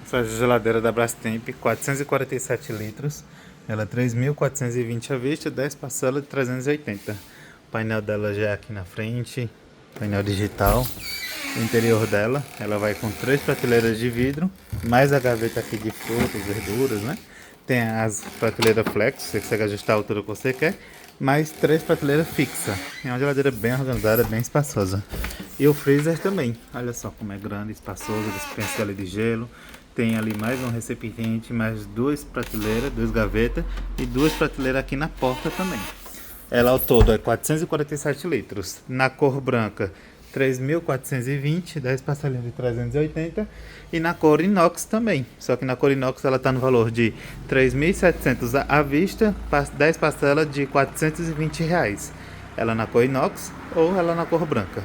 Essa geladeira da Brastemp, 447 litros. Ela é 3.420 à vista, 10 parcelas de 380. O painel dela já é aqui na frente, painel digital. O interior dela, ela vai com 3 prateleiras de vidro, mais a gaveta aqui de frutas, verduras, né? Tem as prateleiras flex, você consegue ajustar a altura que você quer, mais 3 prateleiras fixas. É uma geladeira bem organizada, bem espaçosa. E o freezer também, olha só como é grande, espaçoso, dispensa ali de gelo. Tem ali mais um recipiente, mais 2 prateleiras, 2 gavetas e 2 prateleiras aqui na porta também. Ela ao todo é 447 litros. Na cor branca, 3.420, 10 parcelinhas de 380. E na cor inox também. Só que na cor inox ela está no valor de 3.700 à vista, 10 parcelas de R$ 420. Ela na cor inox ou ela na cor branca.